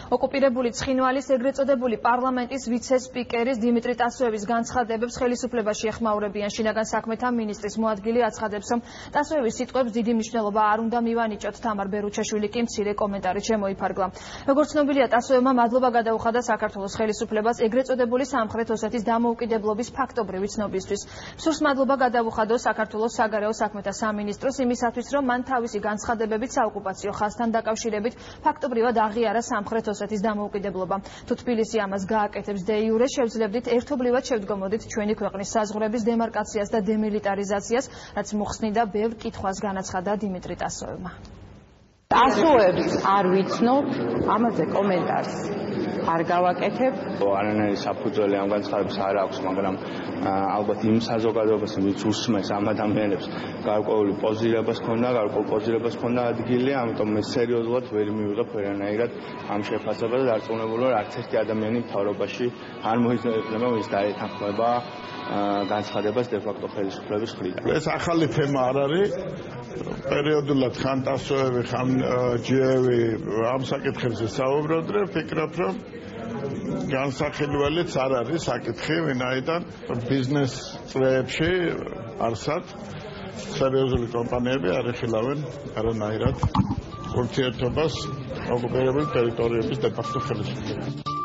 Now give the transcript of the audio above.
ოკუპირებული ცხინვალის ეგრეთ წოდებული პარლამენტის ვიცე-სპიკერის დიმიტრი ტასოევის განცხადებებს ხელისუფლებაში ეხმაურებიან. შინაგან საქმეთა მინისტრის მოადგილე აცხადებს, რომ ტასოევის სიტყვებს დიდი მნიშვნელობა არ უნდა მივანიჭოთ. თამარ ბერუჩაშვილი კი მცირე კომენტარით შემოიფარგლა. როგორც ცნობილია, ტასოევმა მადლობა გადაუხადა საქართველოს ხელისუფლებას ეგრეთ წოდებული სამხრეთ ოსეთის დამოუკიდებლობის ფაქტობრივი ცნობისთვის. სურს მადლობა გადაუხადო საქართველოს საგარეო საქმეთა სამინისტროს იმისათვის, რომ მან თავისი განცხადებებით საოკუპაციო ხაზთან დაკავშირებით ფაქტობრივად აღიარა სამხრეთ ოსეთის დამოუკიდებლობა. თუ თბილისი ამას გააკეთებს დე იურე, შევძლებდით ერთობლივად შევდგომოდით ჩვენი ქვეყნის საზღვრების დემარკაციას და დემილიტარიზაციას, რაც მოხსნიდა ბევრ კითხვას, განაცხადა დიმიტრი ტასოევმა. ტასოევს არ ვიცნობ, ამაზე კომენტარს არ გავაკეთებ. არანაირი საფუძველი ამ განცხადების არ აქვს, მაგრამ ალბათ იმ საზოგადოებას, ვინც უსმენს ამ ადამიანებს, გარკვეული პოზირებას ქონდა ადგილი, ამიტომ მე სერიოზულად ვერ მივიღებ ვერანაირად ამ შეფასებას და დარწმუნებული ვარ, არც ერთი ადამიანი მთავრობაში არ მოიძებნება, ვინც დაეთანხმება განცხადებას დე-ფაქტო ხელისუფლების მხრიდან. ეს ახალი თემა არ არის. პერიოდულად ხან ტასოევი, ხან ჯიევი ამ საკითხებზე საუბრობდნენ, ვფიქრობ, რომ განსახილველიც არ არის საკითხი, ვინაიდან ბიზნეს წრეებში არსად სერიოზული კომპანიები არ ეხილავენ არანაირად ურთიერთობას ოკუპირებული ტერიტორიების დე-ფაქტო ხელისუფლებასთან.